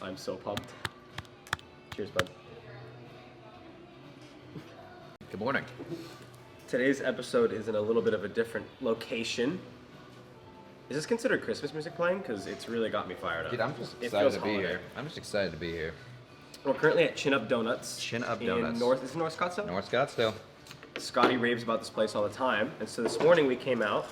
I'm so pumped. Cheers, bud. Good morning. Today's episode is in a little bit of a different location. Is this considered Christmas music playing? Because it's really got me fired up. Dude, I'm just It excited feels to be holiday. here. I'm just excited to be here. We're currently at Chin Up Donuts. Chin Up in Donuts. Is it North Scottsdale? North Scottsdale. Scotty raves about this place all the time. And so this morning we came out,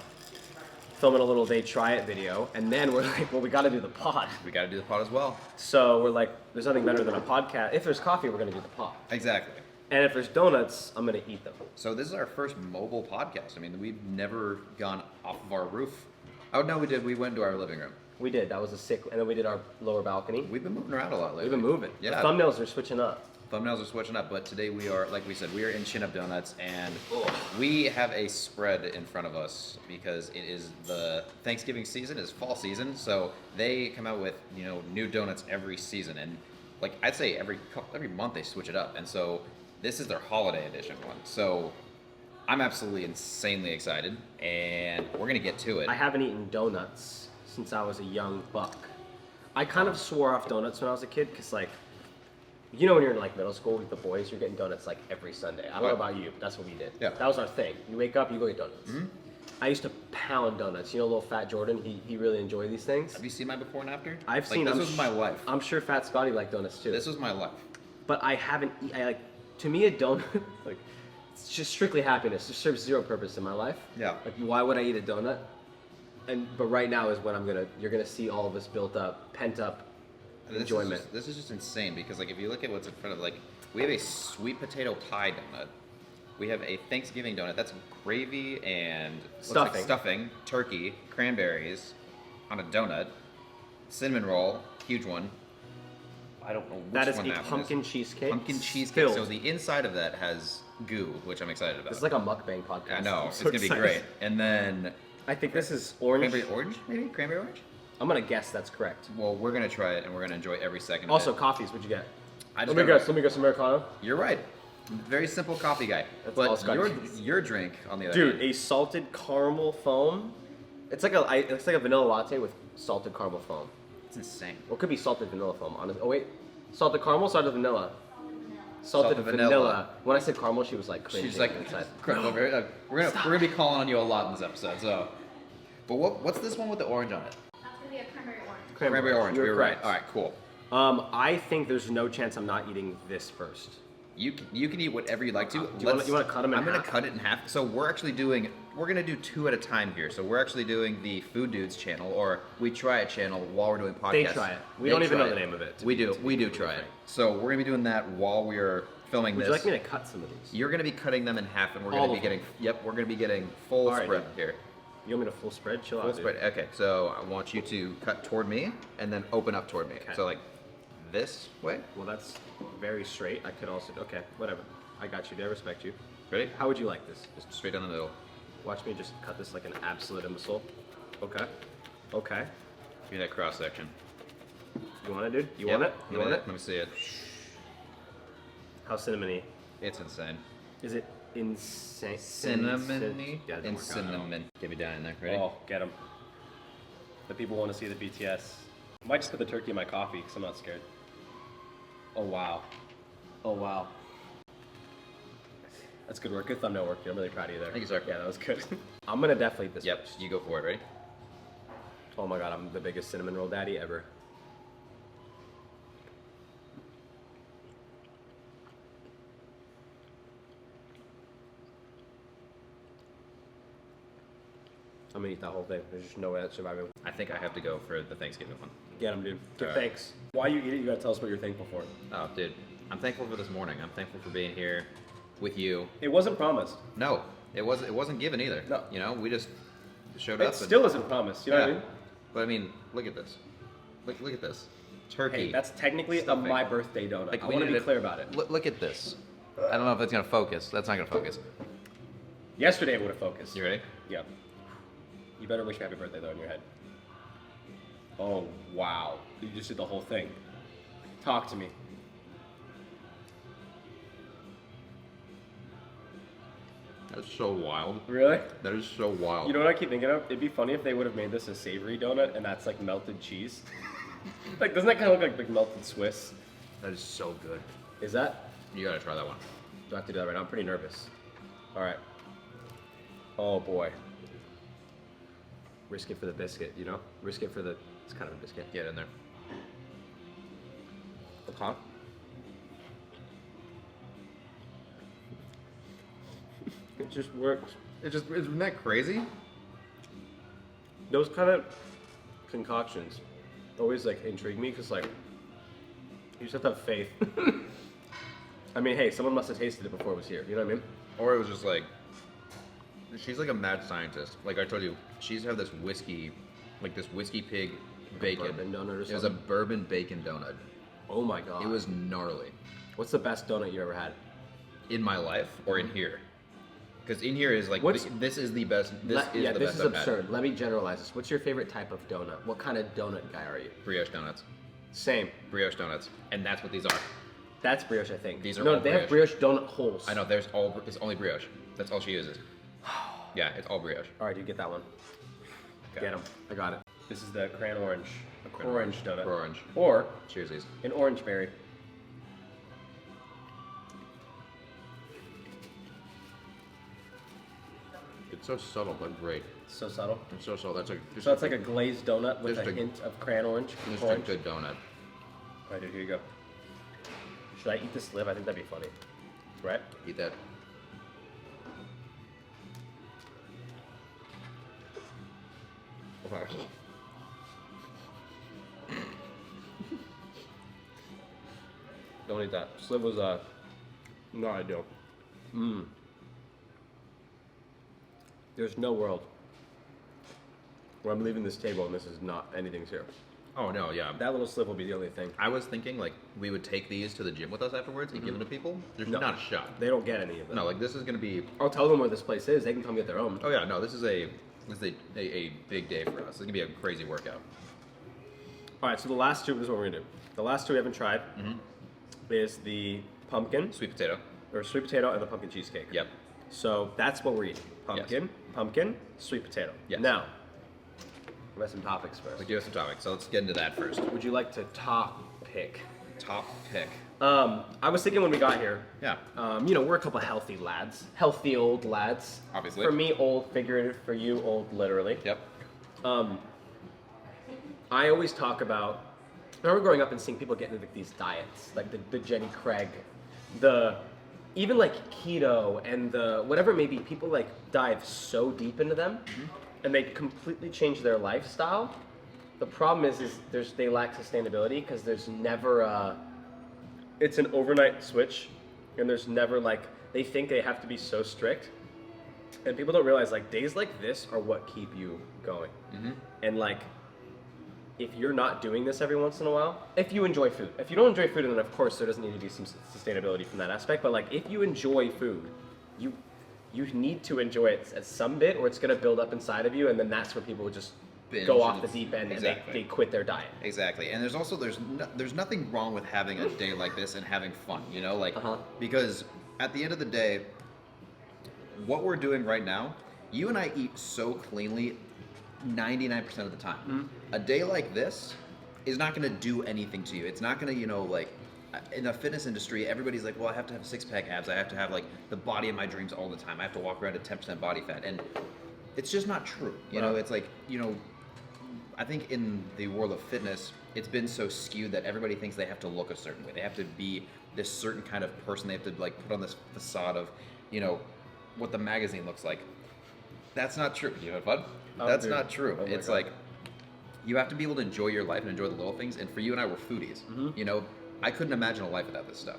filming a little They Try It video. And then we're like, well, we got to do the pod. We got to do the pod as well. So we're like, there's nothing better than a podcast. If there's coffee, we're going to do the pod. Exactly. And if there's donuts, I'm going to eat them. So this is our first mobile podcast. I mean, we've never gone off of our roof. Oh, no, we did. We went to our living room. We did. That was a sick. And then we did our lower balcony. We've been moving around a lot lately. We've been moving. Yeah. The thumbnails are switching up. Thumbnails are switching up, but today we are, like we said, we are in Chin Up Donuts, and we have a spread in front of us because it is the Thanksgiving season, it's fall season, so they come out with, new donuts every season, and like I'd say every month they switch it up, and so this is their holiday edition one. So I'm absolutely insanely excited, and we're gonna get to it. I haven't eaten donuts since I was a young buck. I kind of swore off donuts when I was a kid because, like, you know, when you're in like middle school with the boys, you're getting donuts like every Sunday. I don't know about you, but that's what we did. Yeah. That was our thing. You wake up, you go get donuts. Mm-hmm. I used to pound donuts. You know, little fat Jordan, he really enjoyed these things. Have you seen my before and after? I've seen. This was my life. I'm sure Fat Scotty liked donuts too. This was my life. But I haven't. To me, a donut like it's just strictly happiness. It serves zero purpose in my life. Yeah. Like, why would I eat a donut? But right now is when you're gonna see all of this built up, pent up enjoyment. This is just insane because, like, if you look at what's in front of, like, we have a sweet potato pie donut. We have a Thanksgiving donut. That's gravy and stuffing, turkey, cranberries on a donut. Cinnamon roll, huge one. I don't know which That is one a that one pumpkin is. cheesecake. Pumpkin cheesecake. filled. So the inside of that has goo, which I'm excited about. This is like a mukbang podcast. I know. I'm It's so going to be excited. great. And then I think this is orange. cranberry orange, maybe? Cranberry orange? I'm gonna guess that's correct. Well, we're going to try it, and we're going to enjoy every second Also, of it. coffees. What'd you get? Let Let me guess. Americano. You're right. Very simple coffee guy. That's all But Scotty your, gets. your drink, on the other Dude, hand. a salted caramel foam. It's like a vanilla latte with salted caramel foam. It's insane. Or it could be salted vanilla foam. Honestly. Oh wait, salted caramel, salted vanilla. Salted Salted vanilla. vanilla. When I said caramel, she was like cringing She's like, inside. we're gonna be calling on you a lot in this episode. So, but what's this one with the orange on it? That's gonna be a cranberry orange. Cranberry orange. You're You're right. correct. All right, cool. I think there's no chance I'm not eating this first. You can eat whatever you'd like to. Do you wanna cut 'em in I'm gonna half? cut it in half. So we're gonna do two at a time here. So we're actually doing the Food Dudes channel, or We Try It channel, while we're doing podcasts. They Try It. We don't even know the name of it. We do try it. So we're gonna be doing that while we're filming Would this. you like me to cut some of these? You're gonna be cutting them in half, and we're All gonna be of them? getting. Yep, we're gonna be getting full All right, spread dude. here. You want me to full spread? Chill Full out, dude. spread. Okay, so I want you to cut toward me and then open up toward me. Okay. So like this way. Well, that's very straight. I could also. Okay, whatever. I got you. I respect you. Ready? How would you like this? Just straight down the middle. Watch me just cut this like an absolute imbecile. Okay. Okay. Give me that cross section. You want it, dude? You Yep. want it? You want it? Let me see it. How cinnamony? It's insane. Is it insane? Cinnamony Yeah, it doesn't and work out. cinnamon. Get me down in there. Ready? Oh, get them. The people want to see the BTS. I might just put the turkey in my coffee because I'm not scared. Oh, wow. Oh, wow. That's good work. Good thumbnail work, dude. I'm really proud of you there. Thank you, sir. Yeah, that was good. I'm going to definitely eat this Yep. first. You go for it. Ready? Oh my god, I'm the biggest cinnamon roll daddy ever. I'm gonna eat that whole thing. There's just no way that's surviving. I think I have to go for the Thanksgiving one. Get him, dude. Give All right. thanks. Why you eat it, you gotta tell us what you're thankful for. Oh, dude. I'm thankful for this morning. I'm thankful for being here with you. It wasn't promised. No, it wasn't given either. No. You know, we just showed up. It still isn't promised, you know what I mean? But I mean, look at this. Look at this. Turkey. Hey, that's technically stuffing. my birthday donut. Like, I we want to be needed- clear about it. Look at this. I don't know if it's gonna focus. That's not gonna focus. Yesterday it would have focused. You ready? Yeah. You better wish me happy birthday though in your head. Oh, wow. You just did the whole thing. Talk to me. That's so wild. Really? That is so wild. You know what I keep thinking of? It'd be funny if they would have made this a savory donut and that's like melted cheese. Like, doesn't that kind of look like melted Swiss? That is so good. Is that? You gotta try that one. Do I have to do that right now? I'm pretty nervous. All right. Oh boy. Risk it for the biscuit, you know? Risk it for the. It's kind of a biscuit. Get in there. Okay. It just works. Isn't that crazy? Those kind of concoctions always like intrigue me because like you just have to have faith. I mean, hey, someone must have tasted it before it was here. You know what I mean? Or it was just like, she's like a mad scientist. Like I told you, she's had this whiskey, like this whiskey pig bacon. Bourbon donut or It was a something? bourbon bacon donut. Oh my god. It was gnarly. What's the best donut you ever had? In my life or in here? Because in here is like, this is the best. This is the best I've had. absurd. Let me generalize this. What's your favorite type of donut? What kind of donut guy are you? Brioche donuts. Same. Brioche donuts. And that's what these are. That's brioche, I think. These are no, all they have brioche donut holes. I know, it's only brioche. That's all she uses. Yeah, it's all brioche. All right, you get that one. Okay. Get them. I got it. This is the cran orange. Orange donut. Orange. Or Cheersies. an orange berry. It's so subtle but great. So subtle. It's so subtle. That's like So it's like a glazed donut with Just a a- hint of cran orange. just a Orange. good donut. All right, dude, here you go. Should I eat this slip? I think that'd be funny. Right? Eat that. Okay. Don't eat that. Slip was not ideal. There's no world where I'm leaving this table and this is not anything's here. Oh no, yeah. That little slip will be the only thing. I was thinking like we would take these to the gym with us afterwards and give them to people. There's No. not a shot. They don't get any of them. No, like this is gonna be. I'll tell them where this place is. They can come get their own. Oh yeah, no, this is a big day for us. It's gonna be a crazy workout. All right, so the last two, this is what we're gonna do. The last two we haven't tried is the pumpkin, Sweet potato. or sweet potato, and the pumpkin cheesecake. Yep. So that's what we're eating. Pumpkin, sweet potato. Yes. Now, we have some topics first. We do have some topics, so let's get into that first. Would you like to top pick? Top pick. I was thinking when we got here, Yeah. you know, we're a couple healthy lads. Healthy old lads. Obviously. For me, old figurative. For you, old literally. Yep. I always talk about, I remember growing up and seeing people get into these diets, like the Jenny Craig, even like keto and the whatever it may be, people like dive so deep into them and they completely change their lifestyle. The problem is they lack sustainability because there's never it's an overnight switch and there's never like, they think they have to be so strict and people don't realize like days like this are what keep you going. And like, if you're not doing this every once in a while, if you enjoy food. If you don't enjoy food, then of course there doesn't need to be some sustainability from that aspect. But like, if you enjoy food, you need to enjoy it at some bit, or it's gonna build up inside of you, and then that's where people just Binge go off and the deep end exactly. and they quit their diet. Exactly, and there's nothing wrong with having a day like this and having fun, you know, like because at the end of the day, what we're doing right now, you and I eat so cleanly 99% of the time. A day like this is not going to do anything to you. It's not going to, you know, like in the fitness industry, everybody's like, well, I have to have six-pack abs. I have to have like the body of my dreams all the time. I have to walk around at 10% body fat, and it's just not true. You know, it's like, you know, I think in the world of fitness, it's been so skewed that everybody thinks they have to look a certain way. They have to be this certain kind of person. They have to like put on this facade of, you know, what the magazine looks like. That's not true. You know, fun? That's not true. It's like you have to be able to enjoy your life and enjoy the little things. And for you and I, we're foodies. You know, I couldn't imagine a life without this stuff.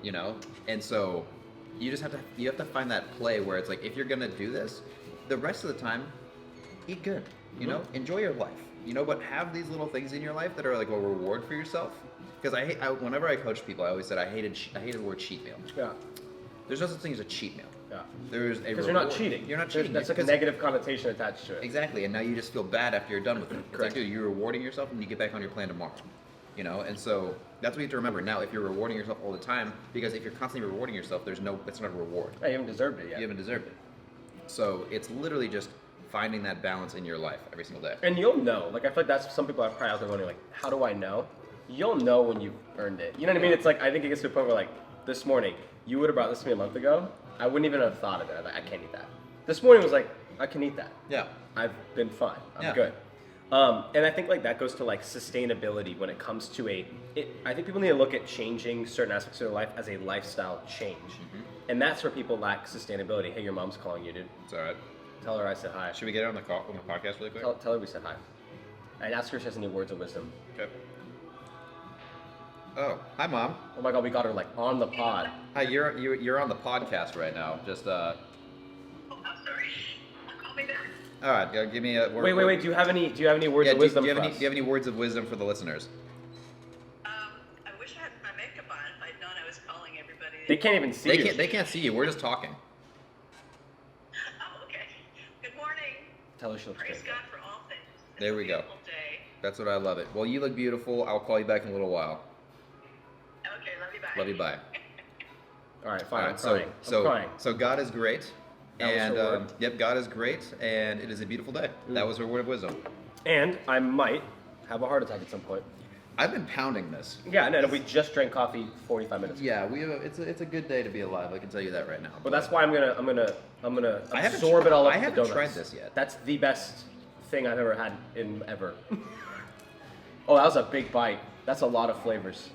You know, and so you just have to find that play where it's like, if you're gonna do this, the rest of the time, eat good. You know, enjoy your life. You know, but have these little things in your life that are like a reward for yourself. Because whenever I coach people, I always said I hated the word cheat meal. Yeah. There's no such thing as a cheat meal. Yeah. There's a Because you're not cheating. You're not cheating. That's like a negative connotation attached to it. Exactly, and now you just feel bad after you're done with it. It's like, dude, you're rewarding yourself and you get back on your plan tomorrow. You know, and so that's what you have to remember. Now, if you're rewarding yourself all the time, because if you're constantly rewarding yourself, it's not a reward. I haven't deserved it yet. You haven't deserved it. So it's literally just finding that balance in your life every single day. And you'll know. Like, I feel like that's some people are probably out there wondering, like, how do I know? You'll know when you've earned it. You know what I mean? It's like, I think it gets to a point where, like, this morning, you would have brought this to me a month ago. I wouldn't even have thought of it. Like, I can't eat that. This morning was like, I can eat that. Yeah. I've been fine. I'm Yeah. good. And I think like that goes to like sustainability when it comes to I think people need to look at changing certain aspects of their life as a lifestyle change. And that's where people lack sustainability. Hey, your mom's calling you, dude. It's all right. Tell her I said hi. Should we get her on the podcast really quick? Tell her we said hi. And ask her if she has any words of wisdom. Okay. Oh, hi, Mom. Oh my God, we got her like on the pod. Hi, you're on the podcast right now. Just Oh, I'm sorry. Call me back. All right, give me a word. Wait. Do you have any words of wisdom do you for have us? any words of wisdom for the listeners? I wish I had my makeup on. If I'd known I was calling everybody. They can't even see you. They can't see you. We're just talking. Oh, okay. Good morning. Tell her she looks Praise great. God for all things. It's There a we go. beautiful day. That's what I love it. Well, you look beautiful. I'll call you back in a little while. Okay, love you. Bye. Love you. Bye. All right, fine. All I'm right, crying. I'm crying. so God is great, That was and her word. yep, God is great, and it is a beautiful day. That was her word of wisdom. And I might have a heart attack at some point. I've been pounding this. Yeah, no, we just drank coffee 45 minutes ago. Yeah, it's a good day to be alive. I can tell you that right now. But that's why I'm gonna I haven't absorb tr- it all up I with the haven't donuts. tried this yet. That's the best thing I've ever had in ever. Oh, that was a big bite. That's a lot of flavors.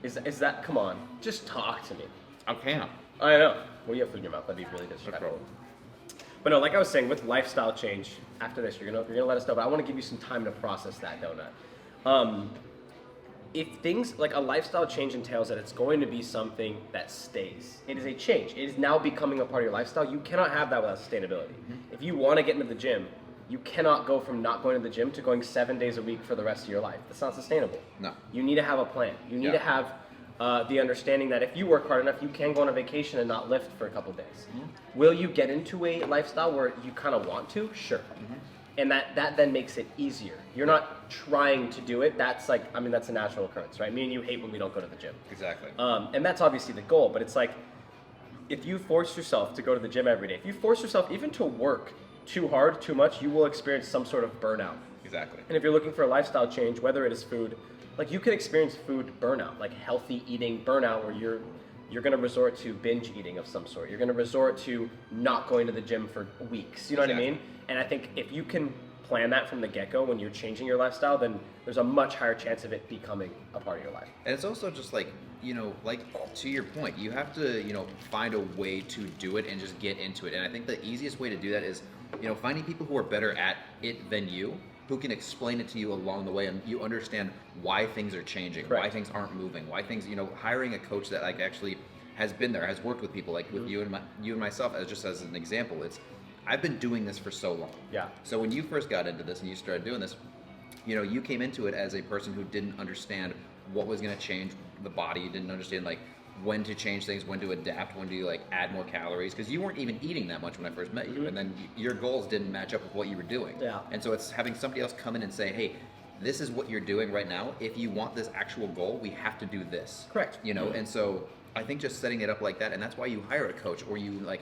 Is that? Come on, just talk to me. I can't. I know. Well, you have food in your mouth. That'd be really disrespectful. But no, like I was saying, with lifestyle change, after this, you're gonna let us know. But I want to give you some time to process that donut. If things like a lifestyle change entails that it's going to be something that stays, it is a change. It is now becoming a part of your lifestyle. You cannot have that without sustainability. If you want to get into the gym, you cannot go from not going to the gym to going 7 days a week for the rest of your life. That's not sustainable. No. You need to have a plan. You need Yeah. to have the understanding that if you work hard enough, you can go on a vacation and not lift for a couple days. Will you get into a lifestyle where you kind of want to? Sure. And that then makes it easier. You're not trying to do it. That's like, that's a natural occurrence, right? Me and you hate when we don't go to the gym. Exactly. And that's obviously the goal, but it's like, if you force yourself to go to the gym every day, if you force yourself even to work too hard, too much, you will experience some sort of burnout. Exactly. And if you're looking for a lifestyle change, whether it is food, like you can experience food burnout, like healthy eating burnout, where you're going to resort to binge eating of some sort. You're going to resort to not going to the gym for weeks. You know what I Exactly. mean? And I think if you can plan that from the get-go when you're changing your lifestyle, then there's a much higher chance of it becoming a part of your life. And it's also just like, like to your point, you have to, find a way to do it and just get into it. And I think the easiest way to do that is, finding people who are better at it than you, who can explain it to you along the way, and you understand why things are changing, Correct. why things aren't moving, why things, hiring a coach that like actually has been there, has worked with people, like with you and myself, as an example. I've been doing this for so long. Yeah. So when you first got into this and you started doing this, you came into it as a person who didn't understand what was going to change the body. You didn't understand like when to change things, when to adapt, when to like add more calories, because you weren't even eating that much when I first met you, and then your goals didn't match up with what you were doing. Yeah. And so it's having somebody else come in and say, hey, this is what you're doing right now. If you want this actual goal, we have to do this. Correct. And so I think just setting it up like that, and that's why you hire a coach, or you like,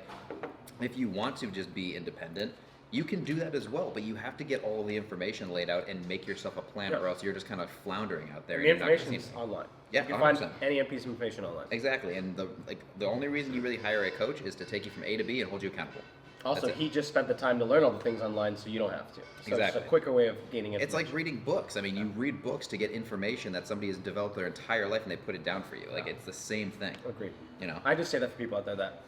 if you want to just be independent, you can do that as well, but you have to get all the information laid out and make yourself a plan, Yeah. or else you're just kind of floundering out there. The and you're not gonna information is see- online. Yeah, you can find 100%. any piece of information online. Exactly, and the only reason you really hire a coach is to take you from A to B and hold you accountable. Also, That's it. he just spent the time to learn all the things online, so you don't have to. So Exactly. it's a quicker way of gaining information. It's like reading books. I mean, you read books to get information that somebody has developed their entire life and they put it down for you. Like, it's the same thing. Agreed. I I just say that for people out there that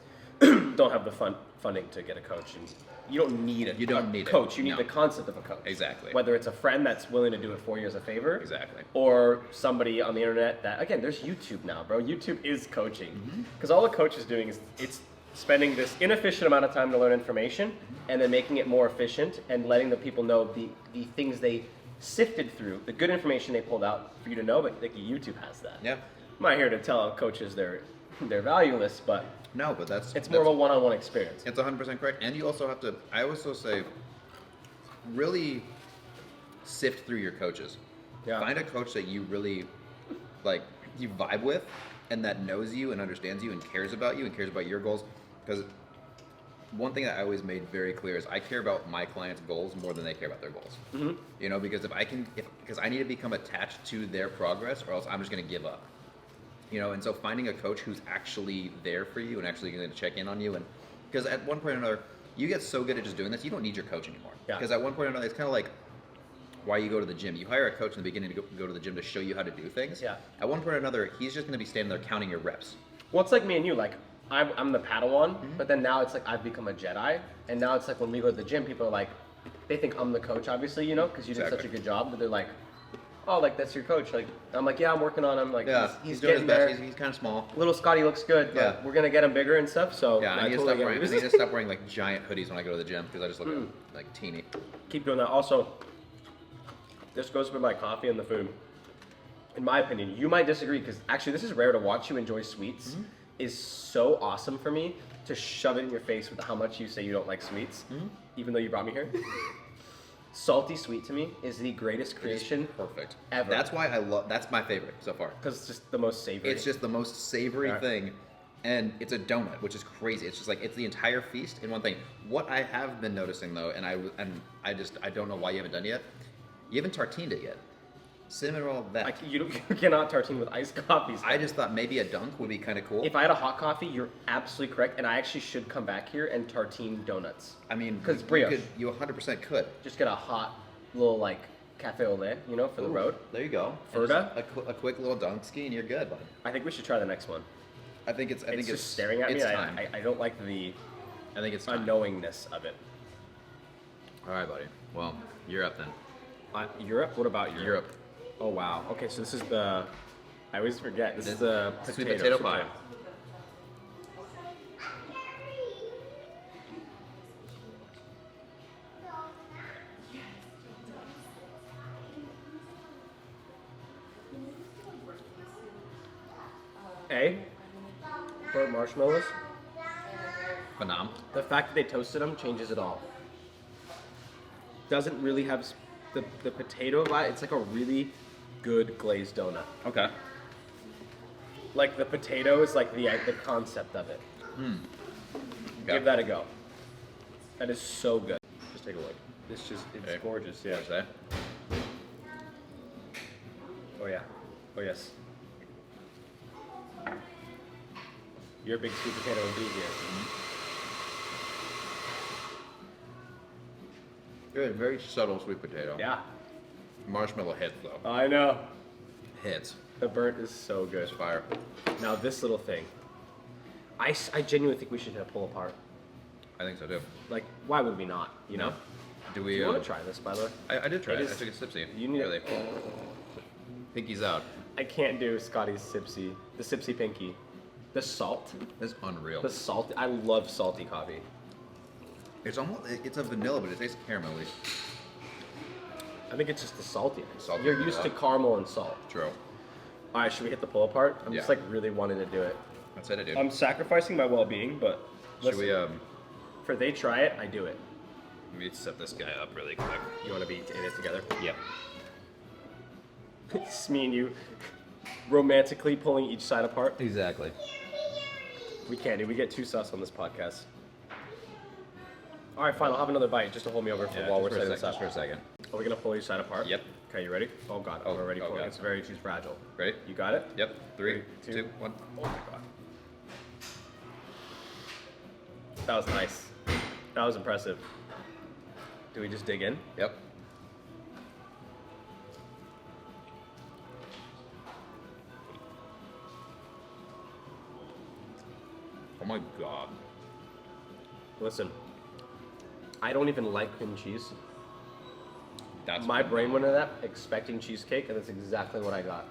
don't have the funding to get a coach. And you don't need You don't need it. coach. You need No. the concept of a coach. Exactly. Whether it's a friend that's willing to do it for you as a favor. Exactly. Or somebody on the internet that, again, there's YouTube now, bro. YouTube is coaching. Because all a coach is doing is it's spending this inefficient amount of time to learn information and then making it more efficient and letting the people know the things they sifted through, the good information they pulled out for you to know, but like YouTube has that. Yeah. I'm not here to tell coaches they're valueless, but No, but it's more of a one-on-one experience. It's 100% correct. And you also have to, I also say, really sift through your coaches. Yeah. Find a coach that you really, like, you vibe with and that knows you and understands you and cares about you and cares about your goals. Because one thing that I always made very clear is I care about my clients' goals more than they care about their goals. Mm-hmm. You know, because because I need to become attached to their progress, or else I'm just going to give up. You know, and so finding a coach who's actually there for you and actually going to check in on you, and because at one point or another, you get so good at just doing this, you don't need your coach anymore. Yeah. Because at one point or another, it's kind of like why you go to the gym. You hire a coach in the beginning to go to the gym to show you how to do things. Yeah. At one point or another, he's just going to be standing there counting your reps. Well, it's like me and you. Like, I'm the Padawan, but then now it's like I've become a Jedi, and now it's like when we go to the gym, people are like, they think I'm the coach, obviously, you know, because you did such a Exactly. good job. But they're like, oh, like that's your coach. Like, I'm like, yeah, I'm working on him. Like, Yeah, he's doing getting his best. there. He's kind of small. Little Scotty looks good, but Yeah. we're gonna get him bigger and stuff. So Yeah, I need, totally to stop wearing, I get need it. to stop wearing like giant hoodies when I go to the gym because I just look like teeny. Keep doing that. Also, this goes with my coffee and the food. In my opinion, you might disagree because actually this is rare to watch you enjoy sweets. Is so awesome for me to shove it in your face with how much you say you don't like sweets, even though you brought me here. Salty sweet to me is the greatest creation Perfect. ever. That's why I love. That's my favorite so far. because it's just the most savory. It's just the most savory Right. thing, and it's a donut, which is crazy. It's just like it's the entire feast in one thing. What I have been noticing though, and I don't know why you haven't done it yet. You haven't tartined it yet. Cinnamon roll that. like you cannot tartine with iced coffees. I just thought maybe a dunk would be kind of cool. if I had a hot coffee, you're absolutely correct, and I actually should come back here and tartine donuts. I mean, 'cause you brioche. could- you 100% could. Just get a hot little like cafe au lait, you know, for the Ooh, road. There you go. And Ferda? just a quick little dunk ski, and you're good, bud. I think we should try the next one. I think it's. I think It's it's just staring at me. It's time. I don't like the I think it's time. unknowingness of it. All right, buddy. Well, you're up then. Europe? What about Europe? Europe. Oh wow. Okay, so this is the. I always forget. This is the Sweet potato, potato sweet pie. potato. Burnt marshmallows. Phenom. The fact that they toasted them changes it all. Doesn't really have the potato vibe. It's like a really good glazed donut. Okay. Like the potato is like the concept of it. Okay. Give that a go. That is so good. Just take a look. It's Okay. gorgeous. Yeah. What's that? Oh yeah. Oh yes. You're a big sweet potato enthusiast. Good. Very subtle sweet potato. Yeah. Marshmallow hits though. I know. Hits. The burnt is so good. It's fire. Now this little thing. I genuinely think we should pull apart. I think so too. Like, why would we not? You know? Do Do we? you want to try this, by the way? I did try It it. I is- took a sipsy. you need- really. Pinky's out. I can't do Scotty's Sipsy. The Sipsy Pinky. The salt. It's unreal. The salt. I love salty coffee. It's almost. It's a vanilla, but it tastes caramelly. I think it's just the saltiness. Salty, You're used to yeah. caramel and salt. True. All right, should we hit the pull apart? I'm just Yeah. like really wanting to do it. That's it, dude. I'm sacrificing my well-being, but Should listen, we for they try it, I do it. let me set this guy up really quick. You want to be in it together? Yep. It's me and you romantically pulling each side apart. Exactly. We can't, dude. We get too sus on this podcast. All right, fine. I'll have another bite just to hold me over for while we're setting this up. Just for a second. Are we gonna pull each side apart? Yep. Okay, you ready? Oh god, Oh, I'm already oh, pulling. God. She's fragile. Ready? You got it? Yep. Three, Three, two, two. one. Oh my god. That was nice. That was impressive. Do we just dig in? Yep. Oh my god. Listen, I don't even like cream cheese. That's My brain went into that expecting cheesecake, and that's exactly what I got.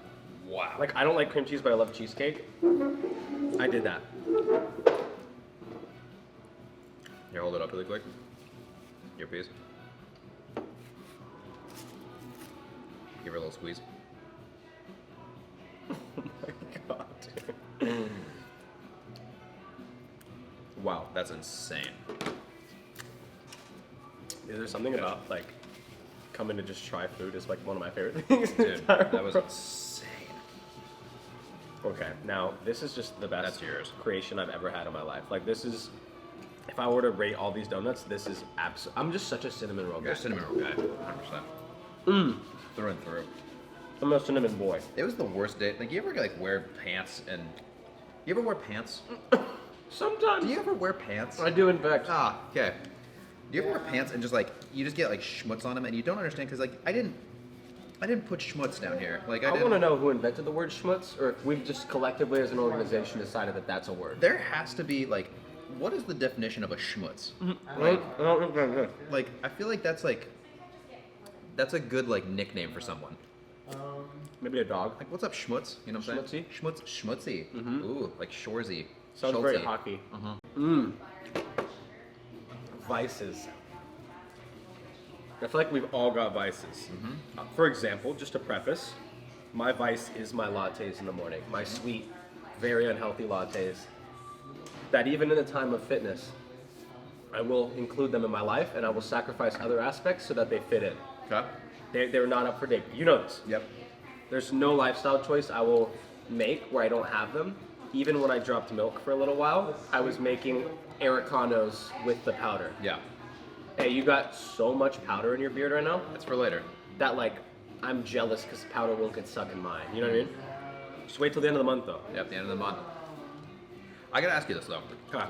Wow. Like, I don't like cream cheese, but I love cheesecake. I did that. Here, hold it up really quick. Your piece. Give her a little squeeze. Oh my god, dude. Wow, that's insane. Is there something about, like, coming to just try food is, like, one of my favorite things in the Dude, entire that was world. insane. Okay, now, this is just the best That's yours. creation I've ever had in my life. Like, this is if I were to rate all these donuts, this is I'm just such a cinnamon roll You're guy. a cinnamon roll guy, 100%. Through and through. I'm a cinnamon boy. It was the worst day. Like, you ever like wear pants and you ever wear pants? Sometimes. Do you ever wear pants? I do, in fact. Ah, okay. Do you ever wear pants and just like you just get like schmutz on them and you don't understand because like I didn't put schmutz down here. Like I didn't. want to know who invented the word schmutz, or if we've just collectively as an organization decided that that's a word. There has to be like, what is the definition of a schmutz? Right? I don't think that's it. Like I feel like that's a good like nickname for someone. Maybe a dog. Like what's up, schmutz? You know what I'm saying? Schmutzy. Ooh, like Shorzy. Sounds Schultzy. very hockey. Vices. I feel like we've all got vices. For example, just to preface, my vice is my lattes in the morning. My sweet, very unhealthy lattes. That even in a time of fitness, I will include them in my life and I will sacrifice other aspects so that they fit in. Okay. They're not up for debate. You know this. Yep. There's no lifestyle choice I will make where I don't have them. Even when I dropped milk for a little while, I was making Americanos with the powder. Yeah. Hey, you got so much powder in your beard right now That's for later. that like I'm jealous because powder won't get stuck in mine. You know what I mean? Just wait till the end of the month though. Yep, the end of the month. I gotta ask you this though. Okay.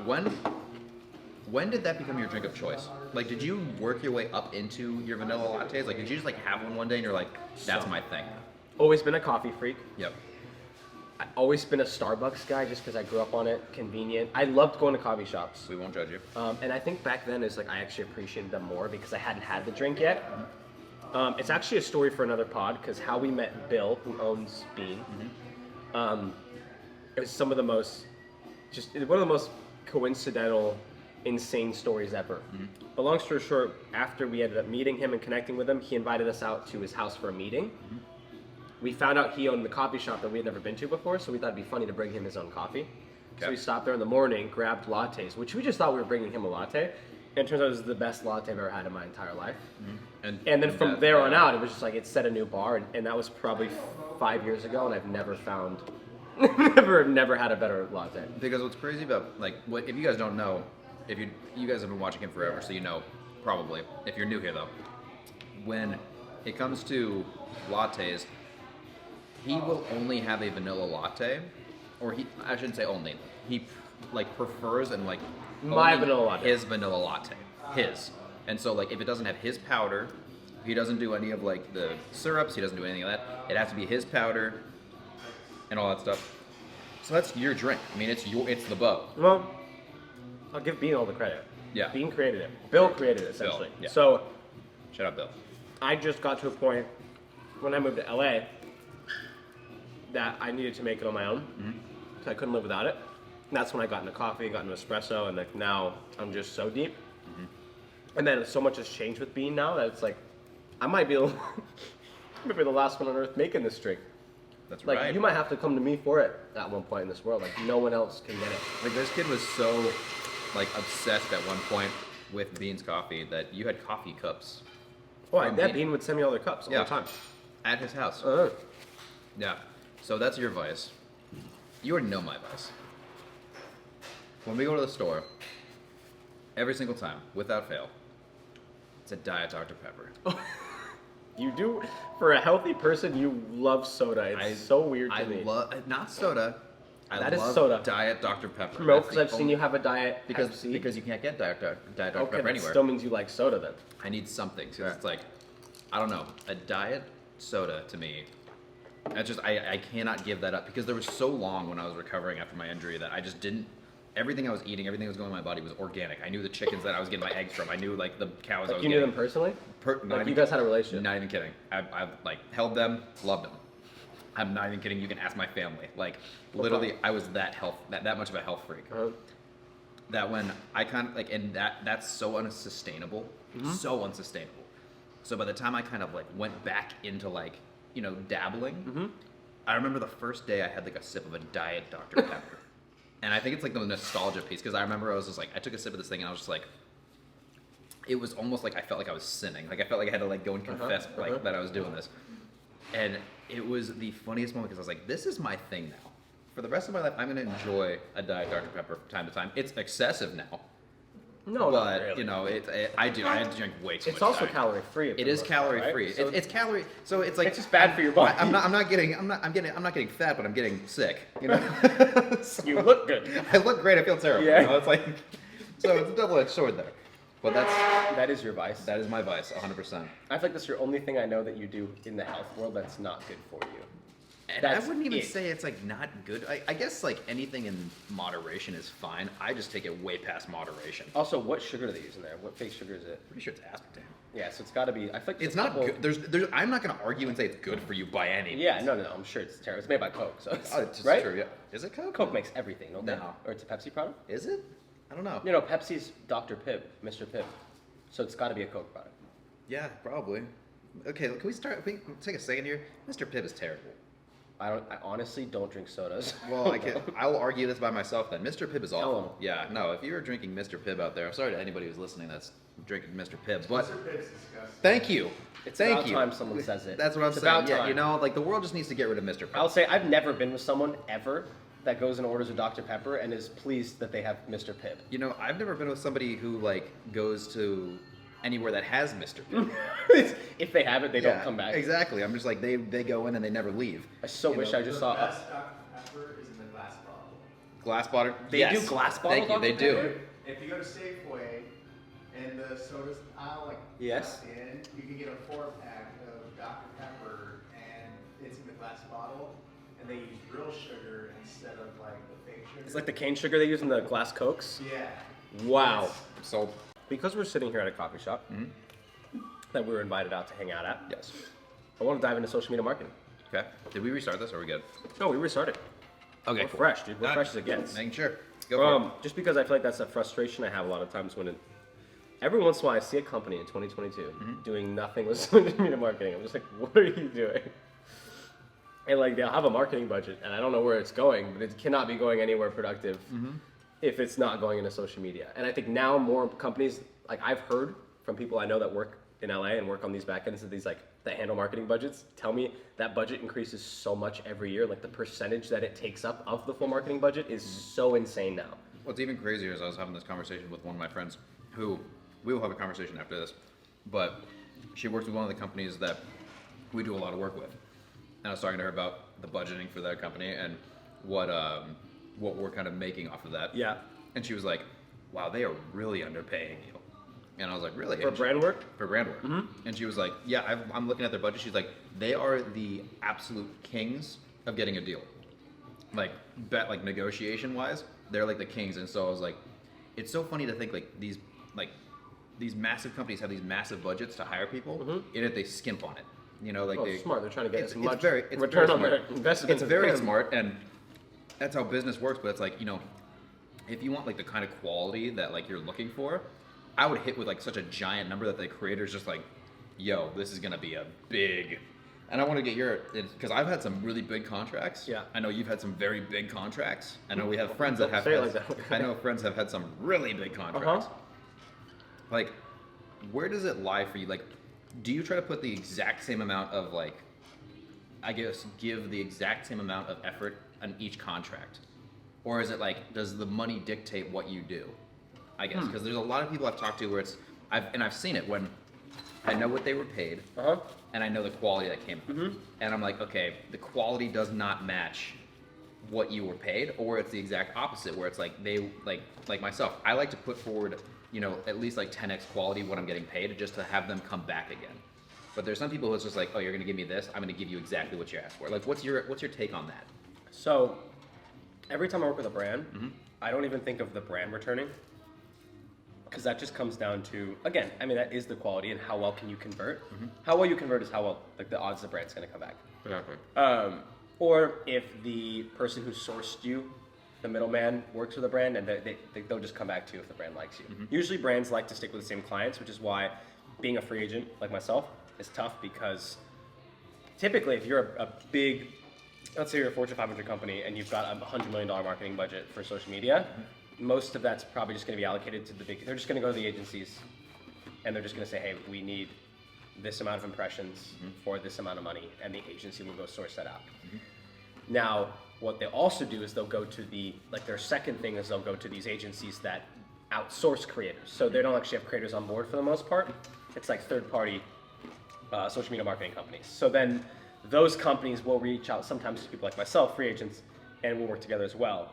When did that become your drink of choice? Like, did you work your way up into your vanilla lattes? Like, did you just like have one day and you're like, that's So- my thing? Always been a coffee freak. Yep. I always been a Starbucks guy just because I grew up on it. Convenient. I loved going to coffee shops. We won't judge you. And I think back then is like I actually appreciated them more because I hadn't had the drink yet. It's actually a story for another pod because how we met Bill, who owns Bean. It was some of the most, just one of the most coincidental, insane stories ever. But long story short, after we ended up meeting him and connecting with him, he invited us out to his house for a meeting. We found out he owned the coffee shop that we had never been to before, so we thought it'd be funny to bring him his own coffee. So Okay. we stopped there in the morning, grabbed lattes, which we just thought we were bringing him a latte. And it turns out it was the best latte I've ever had in my entire life. And then from that- there on out, it was just like it set a new bar, and that was probably 5 years ago, and I've never found, never had a better latte. Because what's crazy about like what if you guys don't know, if you guys have been watching him forever, so you know probably. If you're new here though, when it comes to lattes, he will only have a vanilla latte, or I shouldn't say only. He like prefers and like My only vanilla latte. his vanilla latte, his. And so like if it doesn't have his powder, he doesn't do any of like the syrups. He doesn't do anything of that. It has to be his powder and all that stuff. So that's your drink. I mean, it's the Beau. Well, I'll give Bean all the credit. Yeah. Bean created it. Bill created it, essentially. yeah. So Shout out, Bill. I just got to a point when I moved to LA that I needed to make it on my own. So I couldn't live without it. And that's when I got into coffee, got into espresso, and like now I'm just so deep. And then so much has changed with Bean now that it's like I might be maybe the last one on earth making this drink. That's Like right. you might have to come to me for it at one point in this world. Like no one else can get it. Like this kid was so like obsessed at one point with Bean's coffee that you had coffee cups Oh, From that Bean. Bean would send me all their cups all Yeah. the time. at his house. Uh, Yeah. So that's your vice. You already know my vice. When we go to the store, every single time, without fail, it's a Diet Dr. Pepper. you do, for a healthy person, you love soda. It's so weird to I me. love not soda. I That is love soda. Diet Dr. Pepper. No, That's because the I've seen only- you have a diet because Pepsi. you can't get Diet Dr. Okay, Pepper that anywhere. still means you like soda then. I need something. So it's like, I don't know, a diet soda to me. That's just I cannot give that up because there was so long when I was recovering after my injury that I just didn't. Everything I was eating, everything that was going in my body was organic. I knew the chickens that I was getting my eggs from. I knew like the cows I was You knew getting. them personally? Not Like even- you guys had a relationship? Not even kidding. I've like held them, loved them. I'm not even kidding. You can ask my family. Like literally, I was that much of a health freak. Uh-huh. That when I kind of like, and that's so unsustainable, so unsustainable. So by the time I kind of like went back into like, you know, dabbling, I remember the first day I had like a sip of a Diet Dr. Pepper. And I think it's like the nostalgia piece because I remember I was just like, I took a sip of this thing and I was just like, it was almost like I felt like I was sinning. Like I felt like I had to like go and confess like that I was doing this. And it was the funniest moment because I was like, this is my thing now. For the rest of my life, I'm gonna enjoy a Diet Dr. Pepper from time to time. It's excessive now, No, not but really. you know, I drink way too much. It's also Diet. calorie free. It is calorie free. So It's calorie. So it's like it's just bad for your body. I'm not getting fat, but I'm getting sick. You know. So, you look good. I look great. I feel terrible. Yeah. You know? It's like, so it's a double-edged sword there. But That is your vice. that is my vice, 100%. I feel like that's your only thing I know that you do in the health world that's not good for you. And That's I wouldn't even it. say it's like not good. I guess like anything in moderation is fine. I just take it way past moderation. Also, what sugar do they use in there? What fake sugar is it? Pretty sure it's aspartame. Yeah, so it's got to be. I feel like It's there's a not couple- good. There's. I'm not gonna argue and say it's good for you by any means. Yeah, no. I'm sure it's terrible. It's made by Coke, so it's, Oh, it's just right. true. Yeah. Is it Coke? Coke makes everything, don't they? No. Or it's a Pepsi product. Is it? I don't know. You know, Pepsi's Dr. Pibb, Mr. Pibb. So it's got to be a Coke product. Yeah, probably. Okay, can we start? Can we take a second here? Mr. Pibb is terrible. I honestly don't drink sodas. Well, I will argue this by myself then. Mr. Pibb is Tell awful. 'em. Yeah, no. If you're drinking Mr. Pibb out there, I'm sorry to anybody who's listening that's drinking Mr. Pibb, but Mr. Pibb's disgusting. thank you. It's Thank about you. time someone says it. That's what I'm It's saying. about Yeah, time. you know, like the world just needs to get rid of Mr. Pibb. I'll say I've never been with someone ever that goes and orders a Dr. Pepper and is pleased that they have Mr. Pibb. You know, I've never been with somebody who like goes to anywhere that has Mr. Pibb. If they have it, they don't come back. Exactly. I'm just like they go in and they never leave. I so You wish know? I just The saw. best Dr. Pepper is in the glass bottle. Glass bottle. They Yes. do glass Thank bottle you. They Dr. do. If you go to Safeway and the sodas aisle, like Yes. in, you can get a 4-pack of Dr. Pepper, and it's in the glass bottle, and they use real sugar instead of like the fake sugar. It's like the cane sugar they use in the glass Cokes. Yeah. Wow. So Because we're sitting here at a coffee shop Mm-hmm. that we were invited out to hang out at, yes. I want to dive into social media marketing. Okay. Did we restart this or are we good? No, we restarted. Okay. We're cool. fresh, dude. We're Not- fresh as it gets. Making sure. Go for it. Just because I feel like that's a frustration I have a lot of times when every once in a while I see a company in 2022 Mm-hmm. doing nothing with social media marketing. I'm just like, what are you doing? And like they'll have a marketing budget, and I don't know where it's going, but it cannot be going anywhere productive Mm-hmm. if it's not going into social media. And I think now more companies, like I've heard from people I know that work in LA and work on these backends of these like that handle marketing budgets, tell me that budget increases so much every year. Like the percentage that it takes up of the full marketing budget is so insane now. What's even crazier is I was having this conversation with one of my friends who we will have a conversation after this, but she works with one of the companies that we do a lot of work with. And I was talking to her about the budgeting for that company and what we're kind of making off of that. Yeah. And she was like, wow, they are really underpaying you. And I was like, really? For And she- brand work? for brand work. And she was like, yeah, I'm looking at their budget. She's like, they are the absolute kings of getting a deal. Like, like negotiation wise, they're like the kings. And so I was like, it's so funny to think like these massive companies have these massive budgets to hire people, and yet they skimp on it. You know, like Oh, they smart. They're trying to get it's as much very, it's return very on smart. their investment. It's as very they can. smart, and that's how business works. But it's like, you know, if you want like the kind of quality that like you're looking for, I would hit with like such a giant number that the creator's just like, yo, this is gonna be a big. And I want to get your, because I've had some really big contracts. Yeah. I know you've had some very big contracts. I know we have friends that Don't have. say it had- like that. I know friends have had some really big contracts. Like, where does it lie for you? Like, do you try to put the exact same amount of like, I guess, give the exact same amount of effort on each contract, or is it like, does the money dictate what you do? I guess because there's a lot of people I've talked to where it's, I've seen it when I know what they were paid, and I know the quality that came out, and I'm like, okay, the quality does not match what you were paid, or it's the exact opposite where it's like they like myself, I like to put forward, you know, at least like 10x quality what I'm getting paid just to have them come back again. But there's some people who's just like, oh, you're gonna give me this, I'm gonna give you exactly what you asked for. Like, what's your take on that? So, every time I work with a brand, I don't even think of the brand returning, because that just comes down to, again, I mean, that is the quality and how well can you convert. How well you convert is how well, like, the odds the brand's going to come back. Exactly. Or if the person who sourced you, the middleman, works with a brand, and they'll just come back to you if the brand likes you. Usually brands like to stick with the same clients, which is why being a free agent like myself is tough, because typically if you're a big, let's say you're a Fortune 500 company and you've got a $100 million marketing budget for social media, most of that's probably just going to be allocated to the big, they're just going to go to the agencies and they're just going to say, hey, we need this amount of impressions for this amount of money, and the agency will go source that out. Now, what they also do is they'll go to the, like their second thing is they'll go to these agencies that outsource creators. So they don't actually have creators on board for the most part. It's like third-party social media marketing companies. So then those companies will reach out sometimes to people like myself, free agents, and we'll work together as well.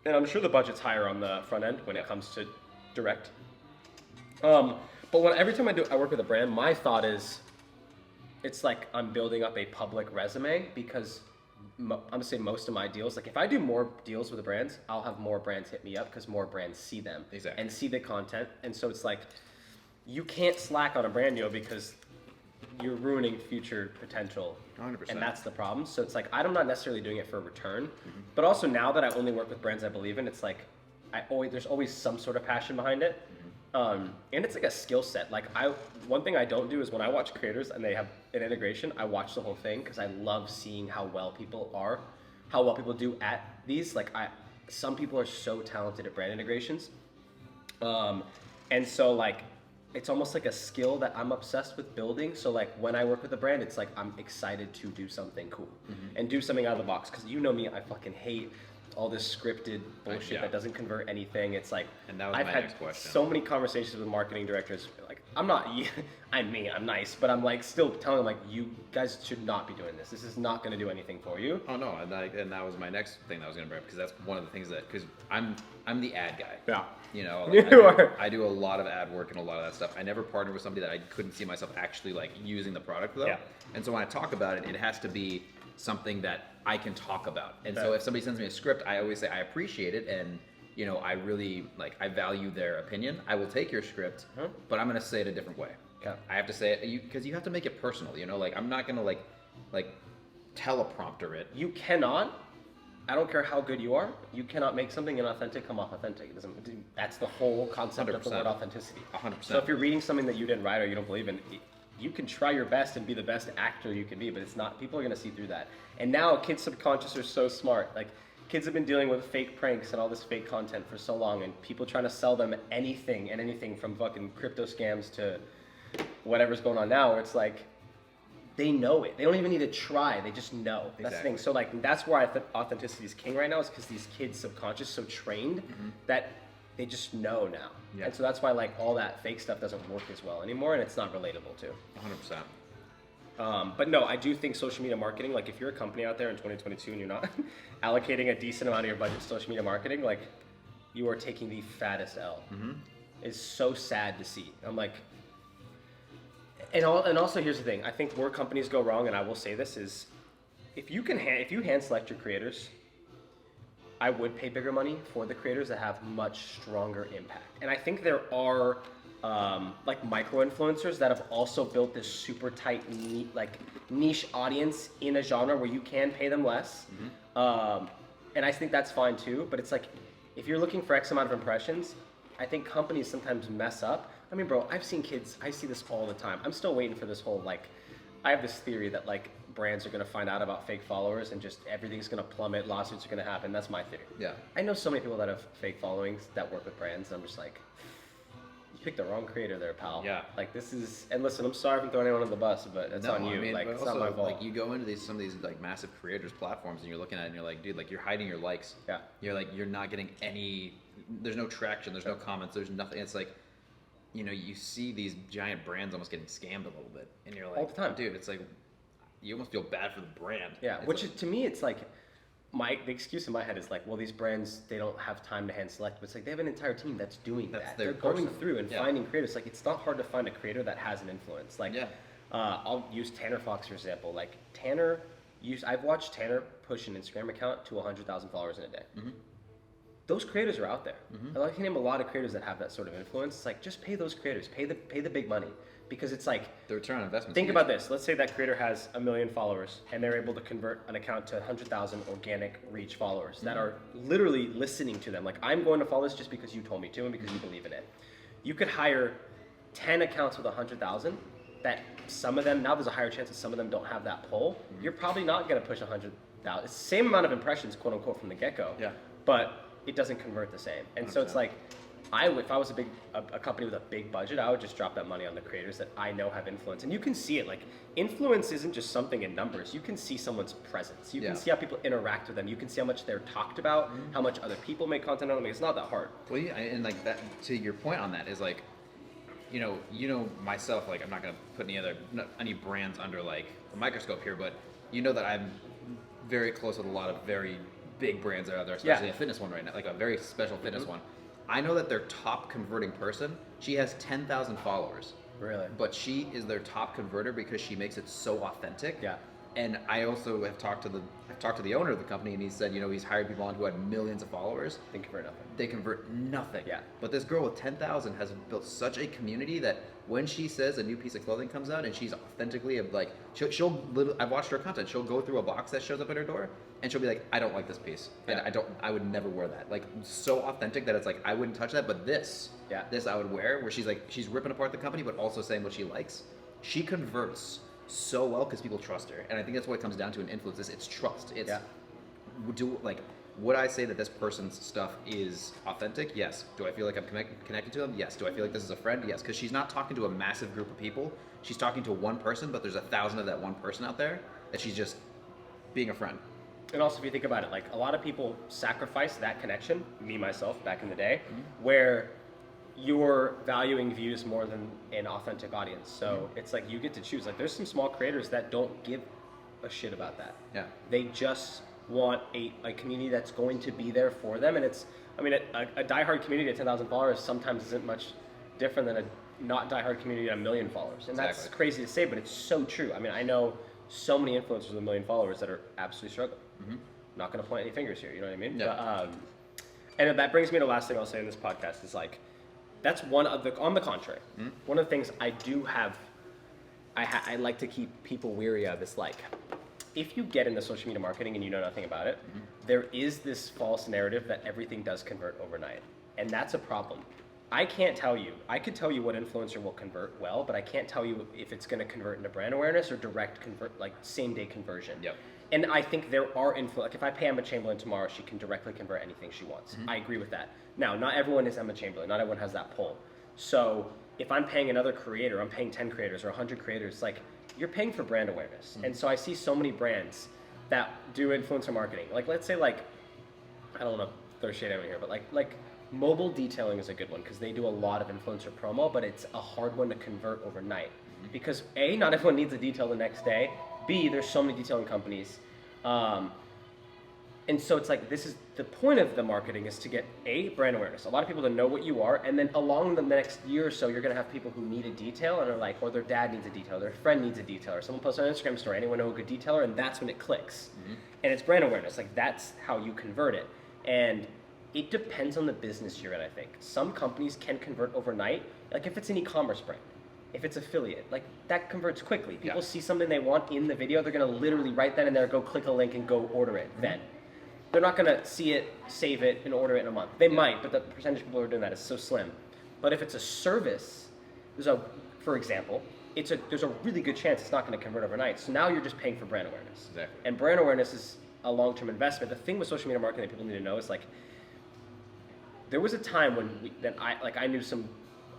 And I'm sure the budget's higher on the front end when it comes to direct. But every time I work with a brand, my thought is, it's like I'm building up a public resume, because I'm gonna say most of my deals, like if I do more deals with the brands, I'll have more brands hit me up because more brands see them and see the content. And so it's like, you can't slack on a brand deal because you're ruining future potential. 100%. And that's the problem. So it's like, I'm not necessarily doing it for a return, but also now that I only work with brands I believe in, it's like, there's always some sort of passion behind it. And it's like a skill set. Like one thing I don't do is when I watch creators and they have an integration, I watch the whole thing because I love seeing how well people do at these. Like some people are so talented at brand integrations. And so like, it's almost like a skill that I'm obsessed with building. So like when I work with a brand, it's like, I'm excited to do something cool and do something out of the box. Cause you know me, I fucking hate all this scripted bullshit that doesn't convert anything. It's like, and that was I've my had next question. So many conversations with marketing directors. Like, I'm nice, but I'm like still telling them like, you guys should not be doing this. This is not going to do anything for you. Oh no, and that was my next thing that I was going to bring up, because that's one of the things because I'm the ad guy. Yeah. You know, like, I do a lot of ad work and a lot of that stuff. I never partnered with somebody that I couldn't see myself actually like using the product though. Yeah. And so when I talk about it, it has to be something that I can talk about. And so if somebody sends me a script, I always say I appreciate it, and you know, I really I value their opinion. I will take your script, but I'm gonna say it a different way. Yeah. I have to say it because you have to make it personal. You know, like I'm not gonna like teleprompter it. You cannot. I don't care how good you are. You cannot make something inauthentic come off authentic. It doesn't. That's the whole concept of the word authenticity. 100%. So if you're reading something that you didn't write or you don't believe in, you can try your best and be the best actor you can be, but it's not. People are gonna see through that. And now kids' subconscious are so smart. Like kids have been dealing with fake pranks and all this fake content for so long, and people trying to sell them anything from fucking crypto scams to whatever's going on now. Where it's like, they know it. They don't even need to try. They just know. That's the thing. So like, that's why I think authenticity is king right now, is because these kids' subconscious so trained that they just know now. Yeah. And so that's why like all that fake stuff doesn't work as well anymore, and it's not relatable to. 100%. But no, I do think social media marketing, like if you're a company out there in 2022 and you're not allocating a decent amount of your budget to social media marketing, like you are taking the fattest L. It's so sad to see. I'm like, and also here's the thing. I think where companies go wrong, and I will say this, is if you hand select your creators, I would pay bigger money for the creators that have much stronger impact. And I think there are like micro influencers that have also built this super tight niche audience in a genre where you can pay them less. And I think that's fine too. But it's like, if you're looking for X amount of impressions, I think companies sometimes mess up. I mean, bro, I've seen kids, I see this all the time. I'm still waiting for this whole, I have this theory that, brands are going to find out about fake followers and just everything's going to plummet, lawsuits are going to happen. That's my theory. Yeah. I know so many people that have fake followings that work with brands, and I'm just like, you picked the wrong creator there, pal. Yeah. This is, and listen, I'm sorry if I'm throwing anyone on the bus, but it's on you. I mean, it's not my fault. You go into some of these, massive creators platforms, and you're looking at it and you're like, dude, you're hiding your likes. Yeah. You're not getting any, there's no traction, there's no comments, there's nothing. It's like, you see these giant brands almost getting scammed a little bit, and you're like, all the time, dude. It's like you almost feel bad for the brand. Yeah, which is, to me, it's like the excuse in my head is like, well, these brands, they don't have time to hand select, but it's like they have an entire team that's doing that. They're going through and finding creators. Like, it's not hard to find a creator that has an influence. I'll use Tanner Fox for example. I've watched Tanner push an Instagram account to 100,000 followers in a day. Those creators are out there. I can name a lot of creators that have that sort of influence. It's like, just pay those creators, pay the big money, because it's like the return on investment. Think about this. Let's say that creator has 1 million followers, and they're able to convert an account to 100,000 organic reach followers that are literally listening to them. Like, I'm going to follow this just because you told me to and because you believe in it. You could hire 10 accounts with 100,000. That some of them, now there's a higher chance that some of them don't have that pull. You're probably not going to push 100,000. It's the same amount of impressions, quote unquote, from the get-go. Yeah. But it doesn't convert the same. And 100%. So it's like, if I was a company with a big budget, I would just drop that money on the creators that I know have influence. And you can see it. Like, influence isn't just something in numbers. You can see someone's presence. You can see how people interact with them. You can see how much they're talked about, how much other people make content on them. It's not that hard. Well, yeah, and like that, to your point on that is like, you know myself, like I'm not gonna put any brands under like a microscope here, but you know that I'm very close with a lot of very big brands that are out there, especially a fitness one right now, like a very special fitness one. I know that their top converting person, she has 10,000 followers. Really? But she is their top converter because she makes it so authentic. Yeah. And I also have talked to the owner of the company, and he said, he's hired people on who had millions of followers. They convert nothing. They convert nothing. Yeah. But this girl with 10,000 has built such a community that when she says a new piece of clothing comes out and she's authentically like, she'll literally, I've watched her content. She'll go through a box that shows up at her door and she'll be like, I don't like this piece. And I would never wear that. Like, so authentic that it's like, I wouldn't touch that, but this I would wear, where she's ripping apart the company, but also saying what she likes. She converts so well because people trust her. And I think that's what it comes down to in influence is it's trust. It's would I say that this person's stuff is authentic? Yes. Do I feel like I'm connected to them? Yes. Do I feel like this is a friend? Yes. Because she's not talking to a massive group of people. She's talking to one person, but there's 1,000 of that one person out there that she's just being a friend. And also, if you think about it, like a lot of people sacrifice that connection, me, myself, back in the day, where you're valuing views more than an authentic audience. So it's like you get to choose. Like there's some small creators that don't give a shit about that. Yeah. They just want a community that's going to be there for them. And it's, I mean, a diehard community at 10,000 followers sometimes isn't much different than a not diehard community at 1 million followers. And that's crazy to say, but it's so true. I mean, I know so many influencers with 1 million followers that are absolutely struggling. Not going to point any fingers here, you know what I mean? Yeah. But, and that brings me to the last thing I'll say in this podcast is like, that's one of the, on the contrary, one of the things I do have, I like to keep people weary of is like, if you get into social media marketing and you know nothing about it, there is this false narrative that everything does convert overnight. And that's a problem. I can't tell you. I could tell you what influencer will convert well, but I can't tell you if it's going to convert into brand awareness or direct convert, like same day conversion. Yep. And I think there are like if I pay Emma Chamberlain tomorrow, she can directly convert anything she wants. I agree with that. Now, not everyone is Emma Chamberlain. Not everyone has that pull. So if I'm paying another creator, I'm paying 10 creators or 100 creators, like you're paying for brand awareness. And so I see so many brands that do influencer marketing. Like let's say like, I don't want to throw shade over here, but like mobile detailing is a good one because they do a lot of influencer promo, but it's a hard one to convert overnight. Because A, not everyone needs a detail the next day. B, there's so many detailing companies. And so it's like, this is the point of the marketing is to get A, brand awareness. A lot of people to know what you are, and then along the next year or so, you're gonna have people who need a detail and are like, or their dad needs a detail, their friend needs a detail, or someone posts on an Instagram story, anyone know a good detailer, and that's when it clicks. And it's brand awareness, like that's how you convert it. And it depends on the business you're in, I think. Some companies can convert overnight, like if it's an e-commerce brand. If it's affiliate, like that converts quickly. People see something they want in the video, they're gonna literally right then and there go click a link and go order it then. They're not gonna see it, save it, and order it in a month. They might, but the percentage of people who are doing that is so slim. But if it's a service, for example, there's a really good chance it's not gonna convert overnight. So now you're just paying for brand awareness. Exactly. And brand awareness is a long-term investment. The thing with social media marketing that people need to know is like, there was a time when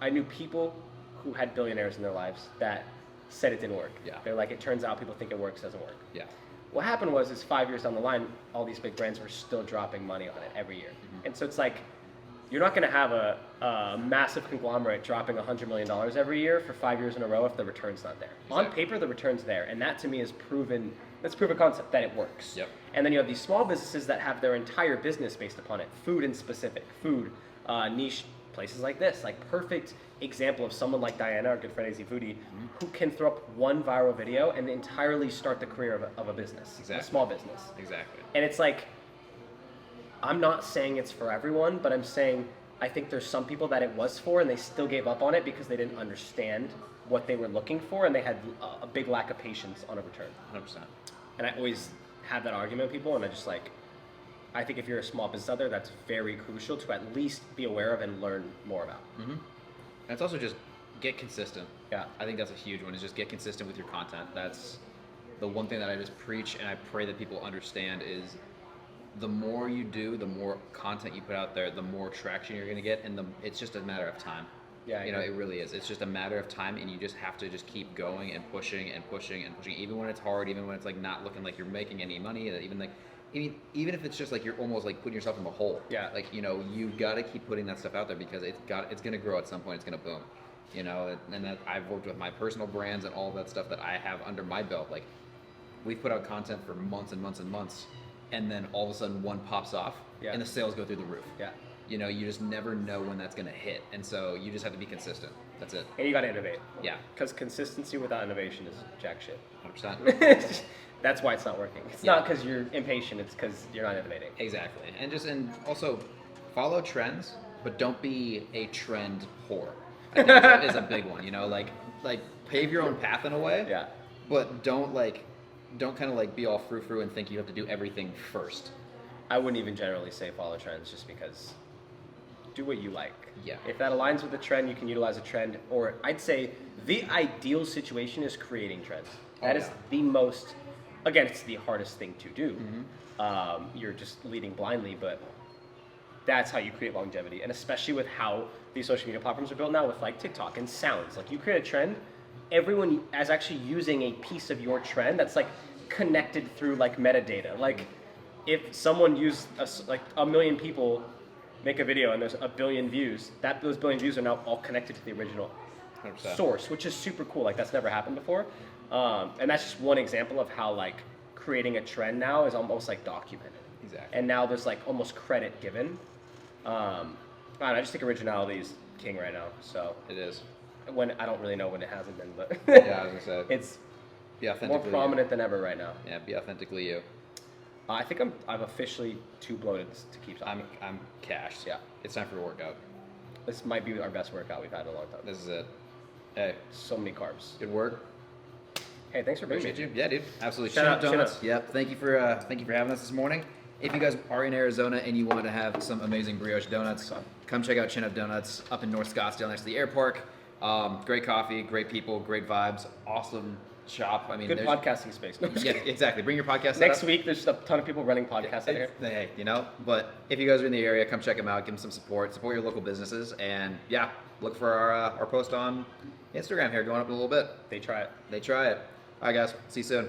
I knew people who had billionaires in their lives that said it didn't work. Yeah. They're like, it turns out people think it works, doesn't work. Yeah. What happened was 5 years down the line, all these big brands were still dropping money on it every year. And so it's like, you're not gonna have a massive conglomerate dropping $100 million every year for 5 years in a row if the return's not there. Exactly. On paper, the return's there, and that to me is proven, that's proof of concept that it works. Yep. And then you have these small businesses that have their entire business based upon it, food in specific, niche places like this, like perfect example of someone like Diana, our good friend AZ Foodie, who can throw up one viral video and entirely start the career of a business, a small business. Exactly. And it's like, I'm not saying it's for everyone, but I'm saying I think there's some people that it was for and they still gave up on it because they didn't understand what they were looking for and they had a big lack of patience on a return. 100%. And I always have that argument with people, and I just like, I think if you're a small business out there, that's very crucial to at least be aware of and learn more about. And it's also just get consistent. Yeah. I think that's a huge one, is just get consistent with your content. That's the one thing that I just preach and I pray that people understand is the more you do, the more content you put out there, the more traction you're gonna get, and it's just a matter of time. Yeah, you know, it really is. It's just a matter of time, and you just have to just keep going and pushing and pushing and pushing, even when it's hard, even when it's like not looking like you're making any money, even like, even if it's just like you're almost like putting yourself in the hole. Yeah. Like, you know, you gotta keep putting that stuff out there because it's gonna grow at some point. It's gonna boom. You know, and that I've worked with my personal brands and all that stuff that I have under my belt. Like, we've put out content for months and months and months, and then all of a sudden one pops off, and the sales go through the roof. Yeah. You know, you just never know when that's gonna hit, and so you just have to be consistent. That's it. And you got to innovate. Yeah. Because consistency without innovation is jack shit. 100%. That's why it's not working. It's Yeah. not because you're impatient. It's because you're not innovating. Exactly. And also follow trends, but don't be a trend whore. I think that is a big one. You know, like pave your own path in a way. Yeah. But don't kind of like be all frou-frou and think you have to do everything first. I wouldn't even generally say follow trends, just because do what you like. Yeah. If that aligns with the trend, you can utilize a trend. Or I'd say the ideal situation is creating trends. That is the most, again, it's the hardest thing to do. You're just leading blindly, but that's how you create longevity. And especially with how these social media platforms are built now with like TikTok and sounds. Like you create a trend, everyone is actually using a piece of your trend that's like connected through like metadata. Like if someone used like a million people make a video and there's a billion views, those billion views are now all connected to the original 100%. source, which is super cool. Like that's never happened before. And that's just one example of how like creating a trend now is almost like documented. Exactly. And now there's like almost credit given. I just think originality is king right now. So It is. when I don't really know when it hasn't been, but Yeah, I was gonna say. it's Be more authentically prominent than ever right now. you. Yeah, be authentically you. I think I'm officially too bloated to keep talking. I'm cashed. Yeah. It's time for a workout. This might be our best workout we've had in a long time. This is it. Hey, So many carbs. good work. Hey, thanks for being Appreciate here. you. Yeah, dude. Absolutely. Shout out, shout Donuts. out. Yep. Thank you for having us this morning. If you guys are in Arizona and you want to have some amazing brioche donuts, come check out Chin Up Donuts up in North Scottsdale next to the airport. Great coffee, great people, great vibes, awesome shop. I mean, Good there's- podcasting space. No, I'm just Yeah, kidding. exactly. Bring your podcast Next setup. week, there's a ton of people running podcasts out here. Hey, you know, but if you guys are in the area, come check them out, give them some support your local businesses, and yeah, look for our post on Instagram here going up in a little bit. They try it. They try it. All right, guys. See you soon.